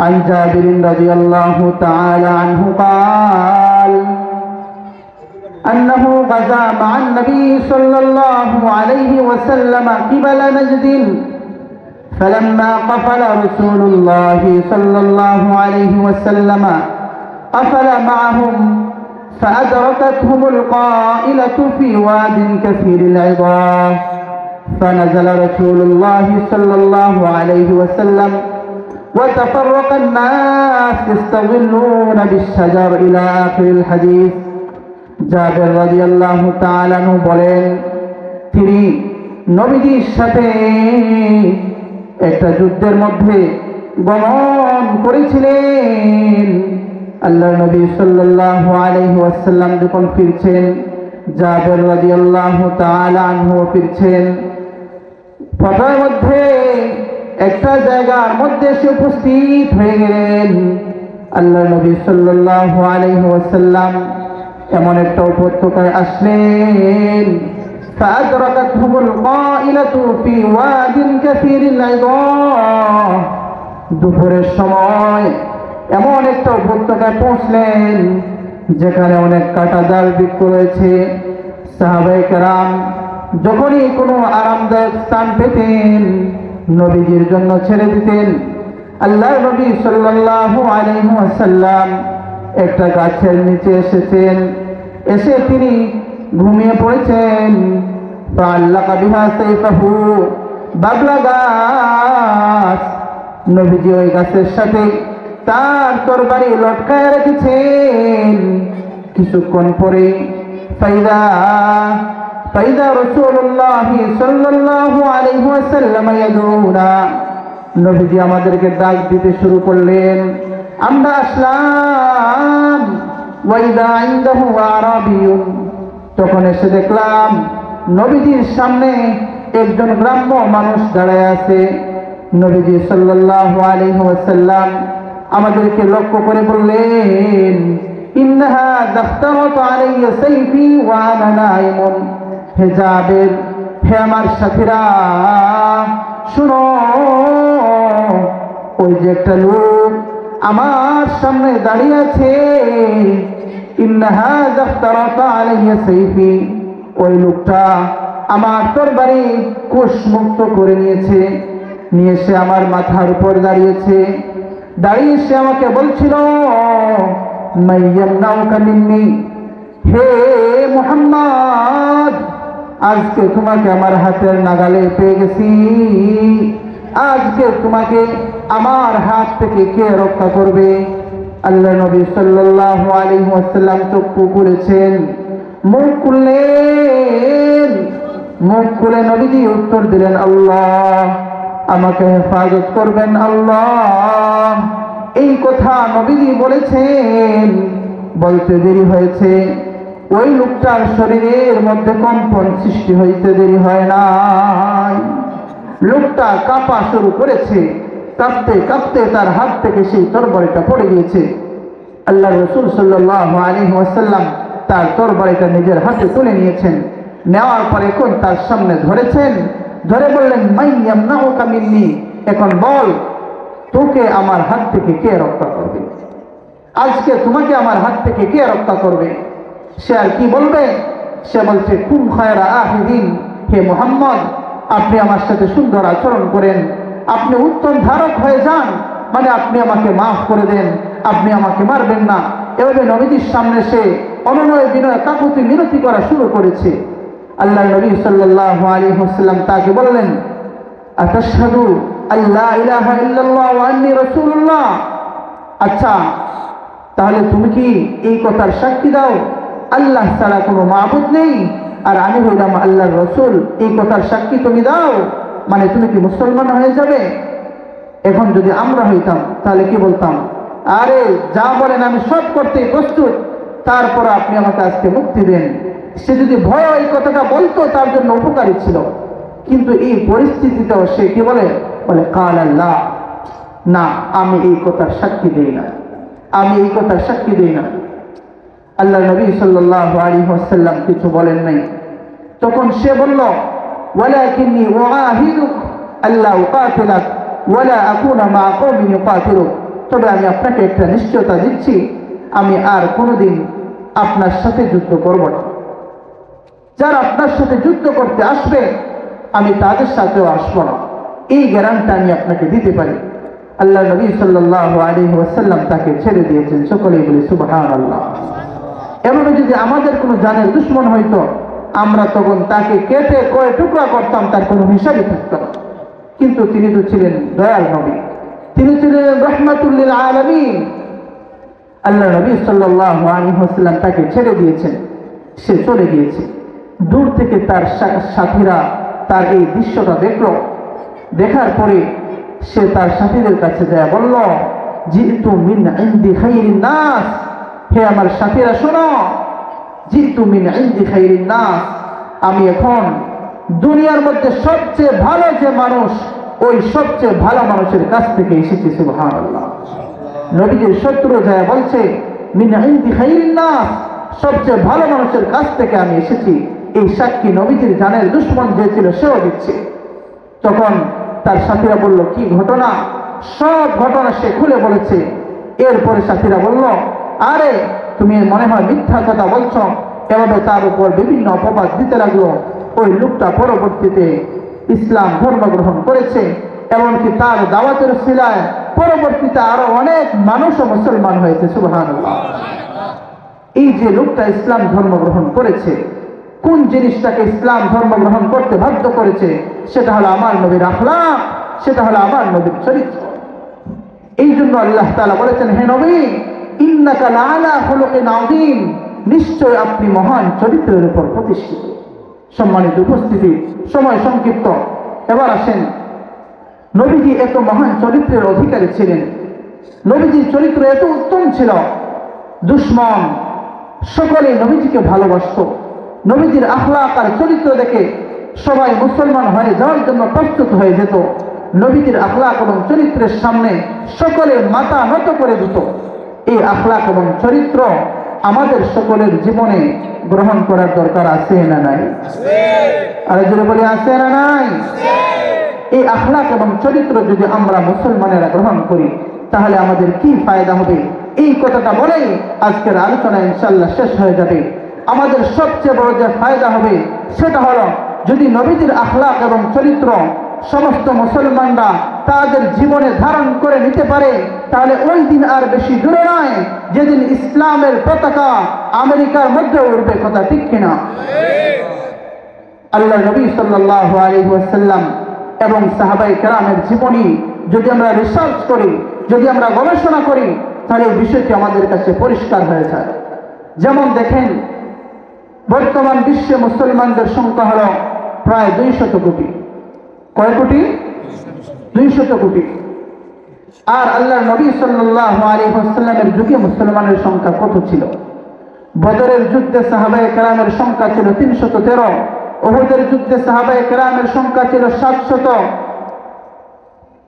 عن جابر رضي الله تعالى عنه قال أنه غزا مع النبي صلى الله عليه وسلم قبل نجد، فلما قفل رسول الله صلى الله عليه وسلم قفل معهم، فأدركتهم القائلة في واد كثير العظام، فنزل رسول الله صلى الله عليه وسلم وتفرق الناس يستظلون بالشجر إلى آخر الحديث। জাবের রাদিয়াল্লাহু তাআলা আনহু বলেন, তিনি নবীজির সাথে একটা যুদ্ধের মধ্যে গমন করেছিলেন। আল্লাহর নবী সাল্লাল্লাহু আলাইহি ওয়াসাল্লাম যখন ফিরছেন, জাবের রাদিয়াল্লাহু তাআলা আনহু ফিরছেন। পথের মধ্যে একটা জায়গার মধ্যে এসে উপস্থিত হয়ে গেলেন। আল্লাহর নবী সাল্লাল্লাহু আলাইহি ওয়াসাল্লাম এমন একটা উপত্যকায় আসলেন, فأدركتهم القائلة في واد كثير العظام، দুপুরের সময় এমন একটা উপত্যকায় পৌঁছলেন যেখানে অনেক কাঁটাতার বৃক্ষ রয়েছে। সাহাবায়ে কেরাম যখনই কোনো আরামদায়ক স্থান পেতেন নবীজির জন্য ছেড়ে দিতেন। আল্লাহর নবী সাল্লাল্লাহু আলাইহি ওয়াসাল্লাম একটা গাছের নিচে এসেছেন, এসে তিনি ঘুমিয়ে পড়েছেন। ফাআল্লাকা বিহা সাইফাহু, বাবলা গাছ, নবীজি ওই গাছের সাথে তার তরবারি লটকায় রেখেছেন। কিছুক্ষণ পরে ফাইদা রাসূলুল্লাহ সাল্লাল্লাহু আলাইহি ওয়াসাল্লাম ইয়াদউনা, নবীজি আমাদেরকে ডাক দিতে শুরু করলেন। আমরা আসলাম। ওয়াইদা ইনদাহু আরাবিয়ুন, তখন এসে দেখলাম নবীজির সামনে একজন গ্রাম্য মানুষ দাঁড়ায় আছে। নবীজি সাল্লাল্লাহু আলাইহি ওয়াসাল্লাম আমাদেরকে লক্ষ্য করে বললেন, ইন্নাহা দাখতারাত আলাইয়া সাইফি ওয়া আনা নাইমুন, হে জাবের, হে আমার সাথীরা, শুনো, ওই যে একটা লোক আমার সামনে দাঁড়িয়ে আছে, ইন্নাহা দাখতারাত আলাইয়া সাইফি, ওই লোকটা আমার তরবারি কোষমুক্ত করে নিয়েছে, নিয়ে সে আমার মাথার উপর দাঁড়িয়েছে। দাঁড়িয়ে সে আমাকে বলছিল, মাইয়ামনাউকা মিন্নি, হে মুহাম্মদ, আজকে তোমাকে আমার হাতের নাগালে পেয়ে গেছি, আজকে তোমাকে আমার হাত থেকে কে রক্ষা করবে? আল্লাহ নবী সাল্লাল্লাহু আলাইহি ওয়াসাল্লাম চক্ষু খুলেছেন, মুখ খুললেন। মুখ খুলে নবীজি উত্তর দিলেন, আল্লাহ আমাকে হেফাজত করবেন, আল্লাহ। এই কথা নবীজি বলেছেন, বলতে দেরি হয়েছে, ওই লোকটার শরীরের মধ্যে কম্পন সৃষ্টি হইতে দেরি হয় নাই। লোকটা কাঁপা শুরু করেছে, কাঁপতে কাঁপতে তার হাত থেকে সেই তরবারিটা পড়ে গিয়েছে। আল্লাহ রাসূল সাল্লাল্লাহু আলাইহি ওয়াসাল্লাম তার তরবারিটা নিজের হাতে তুলে নিয়েছেন। নেওয়ার পরে এখন তার সামনে ধরেছেন, ধরে বললেন মান ইয়ামনাউকা মিন্নি, এখন বল তোকে আমার হাত থেকে কে রক্ষা করবে? আজকে তোমাকে আমার হাত থেকে কে রক্ষা করবে? সে আর কি বলবে? সে বলছে কুম খায়রা আখিদিন, হে মুহাম্মদ আপনি আমার সাথে সুন্দর আচরণ করেন, আপনি উত্তম ধারক হয়ে যান, মানে আপনি আমাকে মাফ করে দেন, আপনি আমাকে মারবেন না। এভাবে নবীজির সামনে সে অনুনয় বিনয় কাকুতি মিনতি করা শুরু করেছে। আল্লাহ নবী সাল্লাল্লাহু আলাইহি ওয়াসাল্লাম তাকে বললেন আতাশহাদু আল্লা ইলাহা ইল্লাল্লাহ ওয়া আন্নী রাসূলুল্লাহ, আচ্ছা তাহলে তুমি কি এই কথার সাক্ষী দাও আল্লাহ ছাড়া কোনো মাবুদ নেই আর আমি হইলাম আল্লাহর রাসূল, এই কথার সাক্ষী তুমি দাও, মানে তুমি কি মুসলমান হয়ে যাবে? এখন যদি আমরা হইতাম তাহলে কি বলতাম? আরে যা বলেন আমি সব করতে প্রস্তুত, তারপর আপনি আমাকে আজকে মুক্তি দেন। সে যদি ভয় এই কথাটা বলতো তার জন্য উপকারী ছিল, কিন্তু এই পরিস্থিতিতেও সে কি বলে? বলে কাল আল্লাহ, না আমি এই কথার সাক্ষী দেই না, আমি এই কথার সাক্ষী দেই না। আল্লাহ নবী সাল্লাল্লাহু আলাইহি ওয়াসাল্লাম কিছু বলেন নাই। তখন সে বলল ওয়ালাকিন্নী উআহিদুক আল্লা উকাতিলাক ওয়ালা আকুনা মা কওমিন ইউকাতিলুক, তবে আমি আপনাকে একটা নিশ্চয়তা দিচ্ছি আমি আর কোনোদিন আপনার সাথে যুদ্ধ করব না। যারা আপনার সাথে যুদ্ধ করতে আসবে আমি তাদের সাথেও আসবো না, এই গ্যারান্টি আমি আপনাকে দিতে পারি। আল্লাহ নবী সাল্লাল্লাহু আলাইহি ওয়াসাল্লাম তাকে ছেড়ে দিয়েছেন। সকলেই বলি সুবহানাল্লাহ। এভাবে যদি আমাদের কোনো জানের দুশমন হইতো আমরা তখন তাকে কেটে কয়ে টুকরা করতাম, তার কোনো হিসাবই থাকতো না। কিন্তু তিনি তো ছিলেন দয়াল নবী, তিনি ছিলেন রাহমাতুল লিল আলামিন। আল্লাহ নবী সাল্লাল্লাহু আলাইহি ওয়াসাল্লাম তাকে ছেড়ে দিয়েছেন, সে চলে গিয়েছে। দূর থেকে তার সাথীরা তার এই দৃশ্যটা দেখলো, দেখার পরে সে তার সাথীদের কাছে যায় বলল জিতু মিন ইনদি খাইরিন নাস, হে আমার সাথীরা শোনো, জিতু মিন ইনদি খাইরিন নাস, আমি এখন দুনিয়ার মধ্যে সবচেয়ে ভালো যে মানুষ ওই সবচেয়ে ভালো মানুষের কাছ থেকে এসেছি। সুবহানাল্লাহ। নবীজির শত্রু যায় বলছে মিন ইনদি খাইরিন নাস, সবচেয়ে ভালো মানুষের কাছ থেকে আমি এসেছি, এই সাক্ষী নবীজির জানের দুশমন যে ছিল সেও দিচ্ছে। তখন তার সাথীরা বলল কি ঘটনা? সব ঘটনা সে খুলে বলেছে। এরপরে সাথীরা বলল আরে তুমি মনে হয় মিথ্যা কথা বলছো, এভাবে তার উপর বিভিন্ন অপবাদ দিতে লাগলো। ওই লোকটা পরবর্তীতে ইসলাম ধর্ম গ্রহণ করেছে, এমনকি তার দাওয়াতের সিলায় পরবর্তীতে আরো অনেক মানুষও মুসলমান হয়েছে। সুবহানাল্লাহ। এই যে লোকটা ইসলাম ধর্ম গ্রহণ করেছে, কোন জিনিসটাকে ইসলাম ধর্ম গ্রহণ করতে বাধ্য করেছে? সেটা হলো আমার নবীর আখলাক, সেটা হলো আমার নবীর চরিত্র। এই জন্য আল্লাহ তাআলা বলেছেন হে নবী ইন্নাকা লাআলা খুলুকিন আযীম, নিশ্চয় আপনি মহান চরিত্রের উপর প্রতিষ্ঠিত। সম্মানিত উপস্থিতি, সময় সংক্ষিপ্ত, এবার আসেন নবীজি এত মহান চরিত্রের অধিকারী ছিলেন, নবীজির চরিত্র এত উত্তম ছিল, দুশমন সকলে নবীজিকে ভালোবাসত। নবীজির আখলাক আর চরিত্র দেখে সবাই মুসলমান হয়ে যাওয়ার জন্য প্রস্তুত হয়ে যেত। নবীজির আখলাক এবং চরিত্রের সামনে সকলে মাথা নত করে দিত। এই আখলাক এবং চরিত্র আমাদের সকলের জীবনে গ্রহণ করার দরকার আছে না নাই? আর যদি বলি আছে না নাই? এই আখলাক এবং চরিত্র যদি আমরা মুসলমানেরা গ্রহণ করি তাহলে আমাদের কি ফায়দা হবে? এই কথাটা বলেই আজকের আলোচনা ইনশাআল্লাহ শেষ হয়ে যাবে। আমাদের সবচেয়ে বড় যে ফায়দা হবে সেটা হলো যদি নবীজির আখলাক এবং চরিত্র সমস্ত মুসলমানরা তাদের জীবনে ধারণ করে নিতে পারে তাহলে ওই দিন আর বেশি দূরে নয় যেদিন ইসলামের পতাকা আমেরিকার মধ্যে উঠবে। কথা ঠিক কিনা? আল্লাহ নবী সাল্লাল্লাহু আলাইহি ওয়াসাল্লাম এবং সাহাবায়ে কেরামের জীবনী যদি আমরা রিসার্চ করি, যদি আমরা গবেষণা করি তাহলে এই বিষয়টি আমাদের কাছে পরিষ্কার হয়ে যায়। যেমন দেখেন বর্তমান বিশ্বে মুসলমানদের সংখ্যা হল প্রায় 200 কোটি। কয় কোটি? 200 কোটি। আর আল্লাহ নবী সাল্লাল্লাহু আলাইহি ওয়াসাল্লামের যুগে মুসলমানের সংখ্যা কত ছিল? বদরের যুদ্ধে সাহাবায়ে কেরামের সংখ্যা ছিল 313, উহুদের যুদ্ধে সাহাবায়ে কেরামের সংখ্যা ছিল 700,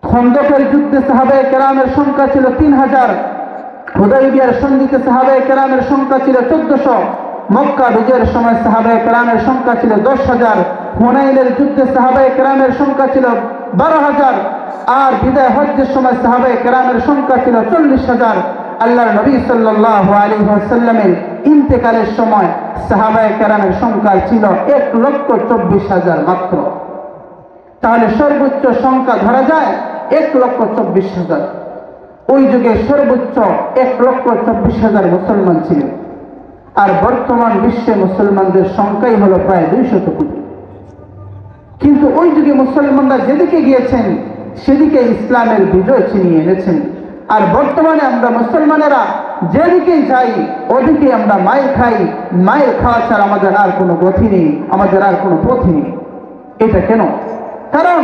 খন্দকের যুদ্ধে সাহাবায়ে কেরামের সংখ্যা ছিল 3000, হুদাইবিয়ার সন্ধিতে সাহাবায়ে কেরামের সংখ্যা ছিল 1400, মক্কা বিজয়ের সময় সাহাবায়ে কেরামের সংখ্যা ছিল 10,000, হুনাইনের যুদ্ধে সাহাবায়ে কেরামের সংখ্যা ছিল 12,000, আর বিদায় হজ্জের সময় সাহাবায়ে কেরামের সংখ্যা ছিল 40,000। আল্লাহর নবী সাল্লাল্লাহু আলাইহি ওয়াসাল্লামের ইন্তেকালের সময় সাহাবায়ে কেরামের সংখ্যা ছিল 1,24,000 মাত্র। তাহলে সর্বোচ্চ সংখ্যা ধরা যায় 1,24,000। ওই যুগে সর্বোচ্চ 1,24,000 মুসলমান ছিলেন, আর বর্তমান বিশ্বে মুসলমানদের সংখ্যাই হলো প্রায় 200 কোটি। কিন্তু ওই যুগে মুসলমানরা যেদিকে গিয়েছেন সেদিকে ইসলামের বিজয় ছিনিয়ে এনেছেন, আর বর্তমানে আমরা মুসলমানেরা যেদিকেই যাই ওদিকে আমরা মাইর খাই। মাইর খাওয়া ছাড়া আমাদের আর কোনো গতি নেই, আমাদের আর কোনো পথই নেই। এটা কেন? কারণ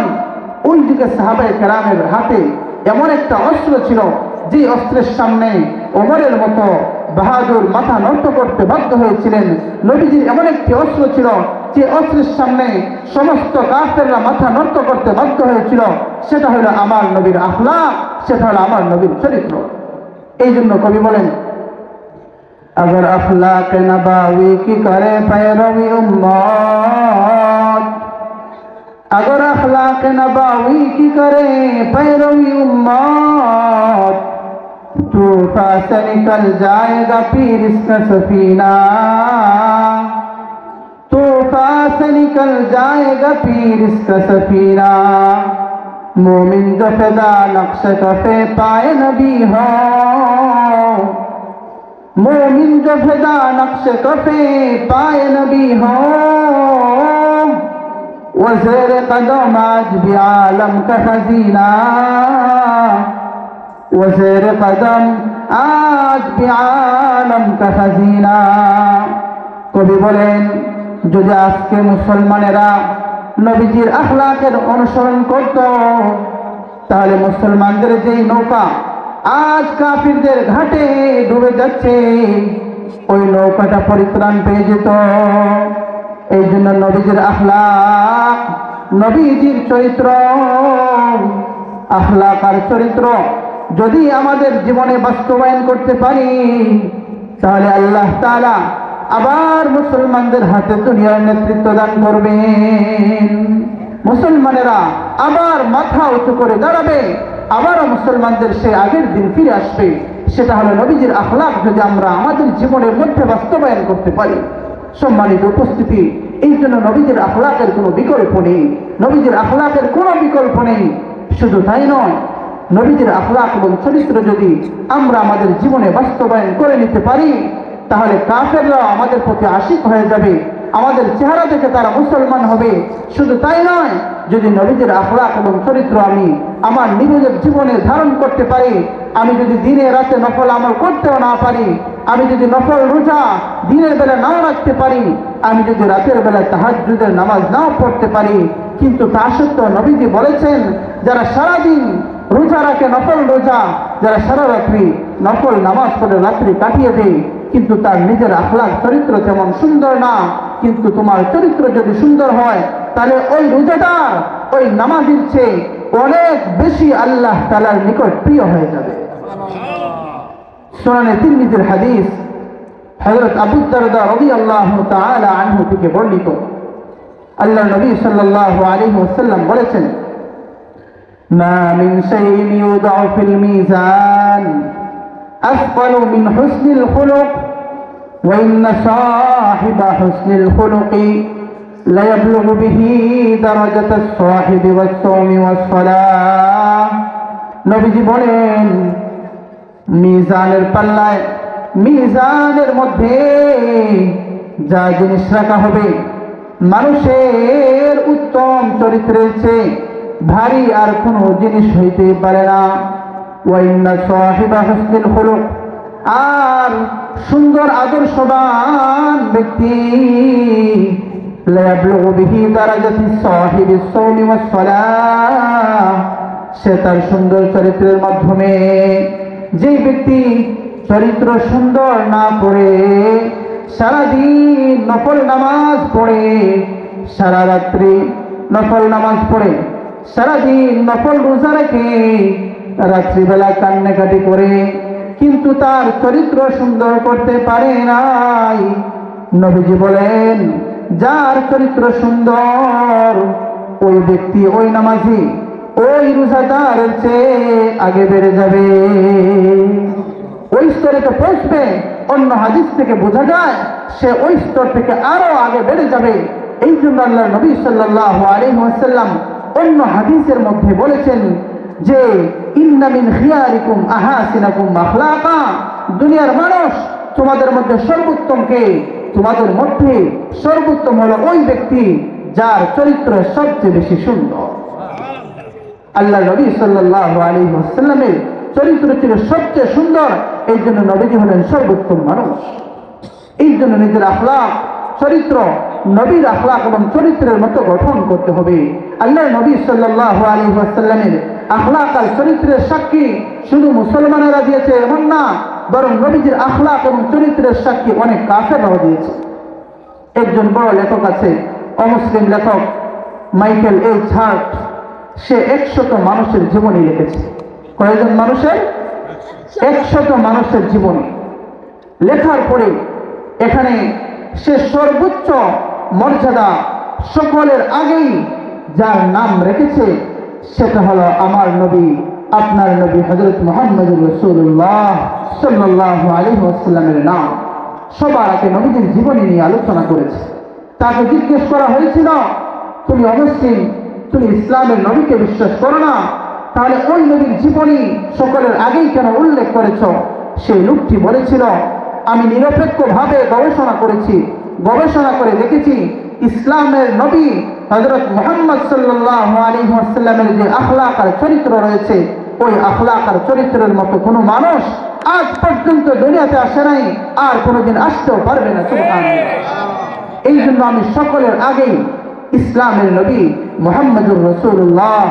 ওই যুগে সাহাবায়ে কেরামের হাতে এমন একটা অস্ত্র ছিল, যে অস্ত্রের সামনে ওমরের মতো বাহাদুর মাথা নত করতে বাধ্য হয়েছিলেন। নবীজির এমন একটি অস্ত্র ছিল, যে অস্ত্রের সামনে সমস্ত কাফেররা মাথা নত করতে বাধ্য হয়েছিল। সেটা হলো আমার নবীর আখলাক, সেটা হলো আমার নবীর চরিত্র। এই জন্য কবি বলেন, अगर अखलाक नबावी की करे पैरवी उम्मत, अगर अखलाक नबावी की करे पैरवी उम्मत, तूफा से निकल जाएगा फिर इसका सफीना, तूफा से निकल जाएगा फिर इसका सफीना, मोमिन जो फिदा नक्श कफे पाए नबी हो, मोमिन जो फिदा नक्श कफे पाए नबी हो, वज़ेर कदम आज भी आलम का खजीना, वज़ेर कदम आज भी आलम का खजीना। কবি বলেন, যদি আজকে মুসলমানেরা নবীজির আখলাকের অনুসরণ করত, তাহলে মুসলমানদের যেই নৌকা আজ কাফিরদের ঘাটে ডুবে যাচ্ছে, ওই নৌকাটা পরিত্রাণ পেয়ে যেত। এই জন্য নবীজির আখলাক, নবীজির চরিত্র, আখলাক আর চরিত্র যদি আমাদের জীবনে বাস্তবায়ন করতে পারি, তাহলে আল্লাহ তাআলা আবার মুসলমানদের হাতে দুনিয়ার নেতৃত্ব দান করবেন। মুসলমানেরা আবার মাথা উঁচু করে দাঁড়াবে, আবারও মুসলমানদের সে আগের দিন ফিরে আসবে। সেটা হলো নবীজির আখলাক যদি আমরা আমাদের জীবনের মধ্যে বাস্তবায়ন করতে পারি। সম্মানিত উপস্থিতি, এই জন্য নবীজির আখলাকের কোনো বিকল্প নেই, নবীজির আখলাকের কোনো বিকল্প নেই। শুধু তাই নয়, নবীজির আখলাক এবং চরিত্র যদি আমরা আমাদের জীবনে বাস্তবায়ন করে নিতে পারি, তাহলে কাফেররা আমাদের প্রতি আশিক হয়ে যাবে, আমাদের চেহারা দেখে তারা মুসলমান হবে। শুধু তাই নয়, যদি নবীজির আখলাক এবং চরিত্র আমি আমার নিজের জীবনে ধারণ করতে পারি, আমি যদি দিনে রাতে নফল আমল করতেও না পারি, আমি যদি নফল রোজা দিনের বেলা নাও রাখতে পারি, আমি যদি রাতের বেলা তাহাজ্জুদের নামাজ নাও পড়তে পারি, কিন্তু তা সত্ত্বেও নবীজি বলেছেন, যারা সারাদিন রোজা রাখে নফল রোজা, যারা সারা রাত্রি নফল নামাজ পড়ে রাত্রি কাটিয়ে দেয়, কিন্তু তার নিজের আখলাক চরিত্র তেমন সুন্দর না। কিন্তু তোমার চরিত্র যদি সুন্দর হয়, তাহলে ওই রোজাদার, ওই নামাজের চেয়ে অনেক বেশি আল্লাহ তাআলার নিকট প্রিয় হয়ে যাবে। সুনানে তিরমিজির হাদিস, হযরত আবু দারদা রাদিয়াল্লাহু তাআলা আনহু থেকে বর্ণিত, আল্লাহর নবী সাল্লাল্লাহু আলাইহি ওয়াসাল্লাম বলেছেন, মা মিন শাইইন ইউদাউ ফিল মিজান আফদালু মিন হুসনিল খুলুক ওয়া ইন্না সাহিবা হুসনিল খুলুকি লা ইয়াবলুগু বিহি দারাজাতাস সাহিবি ওয়াস সাওমি ওয়াস সালাহ। নবীজি বলেন, মিজানের পাল্লায়, মিজানের মধ্যে যা জিনিস রাখা হবে, মানুষের উত্তম চরিত্রের চেয়ে ভারী আর কোনো জিনিস হইতে পারে না। ওয়া ইন্না সাহিবা হুসনিল খুলুক, আর সুন্দর আদর্শবান ব্যক্তি, লা ইয়াবলুগু বিহি দারাজাতিস সাহিবিস সাওমি ওয়াস সালাহ, সে তার সুন্দর চরিত্রের মাধ্যমে, যে ব্যক্তি চরিত্র সুন্দর না করে সারাদিন নফল নামাজ পড়ে, সারা রাত্রি নফল নামাজ পড়ে, সারাদিন নফল রোজা রেখে রাত্রিবেলা কান্নাকাটি করে, কিন্তু তার চরিত্র সুন্দর করতে পারে নাই, নবীজি বলেন, যার চরিত্র সুন্দর ওই ব্যক্তি, ওই নামাজি, ওই রোজাদারের চেয়ে আগে বেড়ে যাবে, ওই স্তরে তো পৌঁছবে। অন্য হাদিস থেকে বোঝা যায় সে ওই স্তর থেকে আরো আগে বেড়ে যাবে। এই জন্য আল্লাহ নবী সাল্লাল্লাহু আলাইহি ওয়াসাল্লাম অন্য হাদিসের মধ্যে বলেছেন যে ইন্না মিন খিয়ারিকুম আহাসিনাকুম আখলাকা, দুনিয়ার মানুষ তোমাদের মধ্যে সর্বোত্তম কে? তোমাদের মধ্যে সর্বোত্তম হলো ওই ব্যক্তি যার চরিত্র সবচেয়ে বেশি সুন্দর। আল্লাহ নবী সাল্লাল্লাহু আলাইহি ওয়াসাল্লামের চরিত্র ছিল সবচেয়ে সুন্দর, এই জন্য নবীজি হলেন সর্বোত্তম মানুষ। এই জন্য নিজের আখলাক, চরিত্র নবীর আখলাক এবং চরিত্রের মতো গঠন করতে হবে। আল্লাহ নবী সাল্লাল্লাহু আলাইহি ওয়াসাল্লামের আখলাক আর চরিত্রের সাক্ষী শুধু মুসলমানেরা দিয়েছে এমন না, বরং নবীজির আখলাক এবং চরিত্রের সাক্ষী অনেক কাফেররাও দিয়েছে। একজন বড় লেখক আছে, অমুসলিম লেখক মাইকেল এইচ হার্ট, সে 100 মানুষের জীবনী লিখেছে। কয়েকজন মানুষের? 100 মানুষের জীবনী লেখার পরে এখানে সে সর্বোচ্চ মর্যাদা সকলের আগেই যার নাম রেখেছে সেটা হলো আমার নবী, আপনার নবী হযরত মুহাম্মদুর রাসূলুল্লাহ সাল্লাল্লাহু আলাইহি ওয়াসাল্লামের নাম সবার আগে নবীজির জীবনী নিয়ে আলোচনা করেছে। তাকে জিজ্ঞেস করা হয়েছিল, তুমি অমুসলিম, তুমি ইসলামের নবীকে বিশ্বাস করো না, তাহলে ওই নবীর জীবনী সকলের আগেই কেন উল্লেখ করেছ? সেই লোকটি বলেছিল, আমি নিরপেক্ষভাবে গবেষণা করেছি, গবেষণা করে দেখেছি ইসলামের নবী হযরত মুহাম্মদ সাল্লাল্লাহু আলাইহি ওয়াসাল্লামের যে আখলাক আর চরিত্র রয়েছে, ওই আখলাক আর চরিত্রের মতো কোনো মানুষ আজ পর্যন্ত দুনিয়াতে আসে নাই, আর কোনোদিন আসতেও পারবে না। সুবহানাল্লাহ। এই জন্য আমি সকলের আগেই ইসলামের নবী মুহাম্মদুর রাসূলুল্লাহ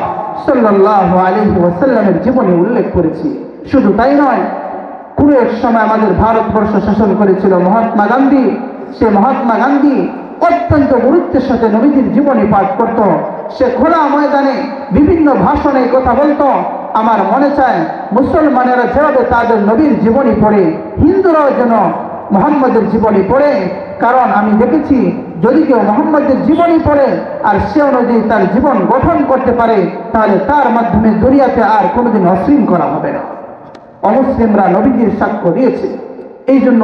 সাল্লাল্লাহু আলাইহি ওয়াসাল্লামের জীবনী উল্লেখ করেছি। শুধু তাই নয়, কোনো এক সময় আমাদের ভারতবর্ষ শাসন করেছিল মহাত্মা গান্ধী। সে মহাত্মা গান্ধী অত্যন্ত গুরুত্বের সাথে নবীজির জীবনী পাঠ করত। সে খোলা ময়দানে বিভিন্ন ভাষণে কথা বলতো। আমার মনে চায় মুসলমানেরা যেভাবে তাদের নবীর জীবনী পড়ে, হিন্দুরাও যেন মুহাম্মদের জীবনী পড়ে। কারণ আমি দেখেছি যদি কেউ মুহাম্মদের জীবনী পড়ে আর সে অনুযায়ী তার জীবন গঠন করতে পারে, তাহলে তার মাধ্যমে দুনিয়াতে আর কোনোদিন অশৃঙ্খলা হবে না। অমুসলিমরা নবীজির সাক্ষ্য দিয়েছে। এই জন্য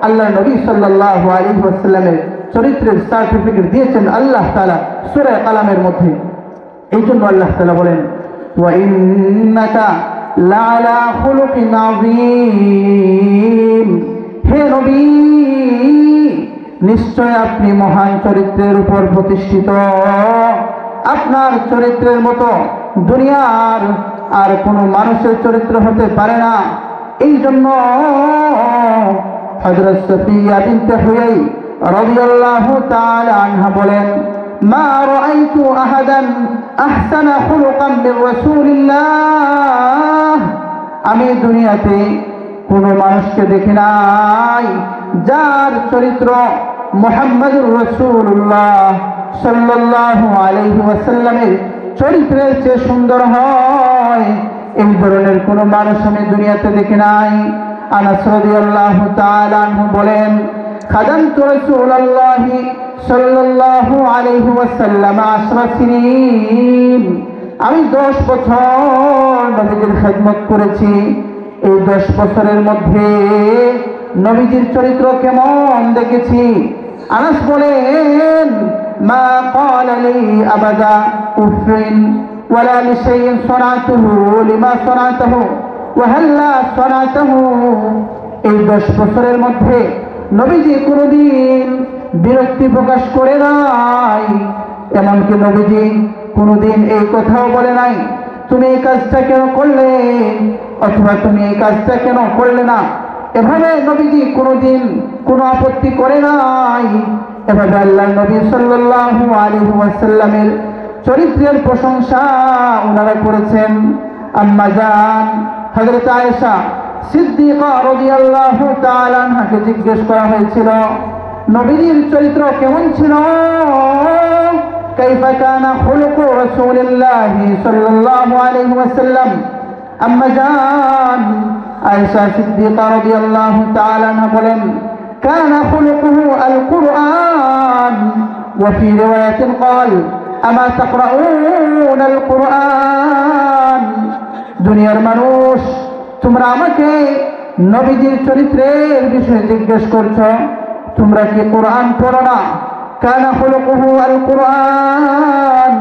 আল্লাহ নবী সাল্লাল্লাহু আলাইহি ওয়াসাল্লামের চরিত্রের সার্টিফিকেট দিয়েছেন আল্লাহ তাআলা সূরা কালামের মধ্যে। এই জন্য আল্লাহ তাআলা বলেন, ওয়া ইন্নাকা লাআলা খুলুকিন আযীম, হে নবী নিশ্চয় আপনি মহান চরিত্রের উপর প্রতিষ্ঠিত। আপনার চরিত্রের মতো দুনিয়ার আর কোনো মানুষের চরিত্র হতে পারে না। এই জন্য হযরত সাফিয়া বিনতে হুয়াই রাদিয়াল্লাহু তাআলা আনহা বলেন, মা রাআইতু আহাদান আহসানা খুলুকান মির রাসূলিল্লাহ, আমি দুনিয়াতে কোনো মানুষকে দেখি নাই যার চরিত্র মুহাম্মদুর রাসূলুল্লাহ সাল্লাল্লাহু আলাইহি ওয়াসাল্লামের চরিত্রের চেয়ে সুন্দর হয়। এই ধরনের কোনো মানুষ আমি দুনিয়াতে দেখি নাই। আনাস রাদিয়াল্লাহু তাআলা আনহু বলেন, খাদামতু রাসূলুল্লাহি সাল্লাল্লাহু আলাইহি ওয়াসাল্লাম 10 সিনিন, আমি 10 বছর নবীজির খেদমত করেছি। এই 10 বছরের মধ্যে নবীজির চরিত্র কেমন দেখেছি। আনাস বলেন, মা ক্বালা লি আবাদা উফরিন ওয়ালা লিশাইইন সানাতুহু লিমা সানাতুহু ওয়া হাল্লা সানাতুহু। এই 10 বছরের মধ্যে নবীজি কোনোদিন বিরক্তি প্রকাশ করে নাই। এমনকি নবীজি কোনোদিন এই কথাও বলে নাই, তুমি এই কাজটা কেন করলে, অথবা তুমি এই কাজটা কেন করলে না। এভাবে নবীজি কোনোদিন কোনো আপত্তি করে নাই। এভাবে আল্লাহ নবী সাল্লাল্লাহু আলাইহি ওয়াসাল্লামের চরিত্রের প্রশংসা ওনারা করেছেন। আম্মা জান হযরত আয়েশা সিদ্দিকা রাদিয়াল্লাহু তাআলা আনহাকে জিজ্ঞেস করা হয়েছিল, নবীর চরিত্র কেমন ছিল? কাইফা কানা খুলুকু রাসূলিল্লাহি সাল্লাল্লাহু আলাইহি ওয়াসাল্লাম। আম্মা জান আয়েশা সিদ্দিকা রাদিয়াল্লাহু তাআলা আনহা বলেন, كان خلقه القرآن وفي رواية قال أما تقرؤون القرآن দুনিয়ার মানুষ তোমরা আমাকে নবীজির চরিত্রের বিষয়ে জিজ্ঞেস করছো তোমরা কি কোরআন পড়ো না কানা খুলুকুহু আল কোরআন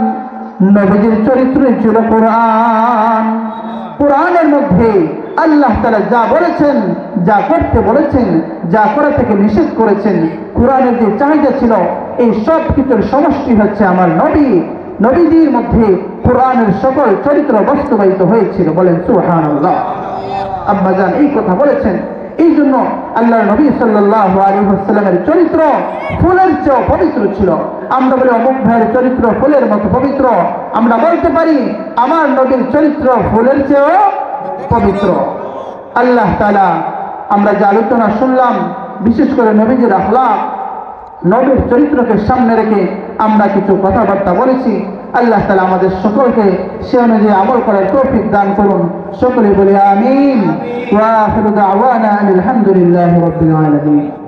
নবীজির চরিত্র ছিল কোরআন কোরআনের মধ্যে আল্লাহ তাআলা যা বলেছেন যা করতে বলেছেন যা করা থেকে নিষেধ করেছেন কোরআনের যে চাহিদা ছিল এই সব কিছুর সমষ্টি হচ্ছে আমার নবীজির মধ্যে কোরআনের সকল চরিত্র বাস্তবায়িত হয়েছিল বলেন সুবহানাল্লাহ আব্বা জান এই কথা বলেছেন এই জন্য আল্লাহর নবী সাল্লাল্লাহু আলাইহি ওয়াসাল্লামের চরিত্র ফুলের চেয়ে পবিত্র ছিল আমরা বলি অমুক ভাইয়ের চরিত্র ফুলের মতো পবিত্র আমরা বলতে পারি আমার নবীর চরিত্র ফুলের চেয়ে পবিত্র আল্লাহ তাআলা আমরা যে আলোচনা শুনলাম বিশেষ করে নবীজির আখলাক নবীর চরিত্রকে সামনে রেখে আমরা কিছু কথাবার্তা বলেছি আল্লাহ তাআলা আমাদের সকলকে সে অনুযায়ী আমল করার তৌফিক দান করুন সকলে বলি আমিন ওয়া আখিরু দাওয়ানা আলহামদুলিল্লাহি রাব্বিল আলামিন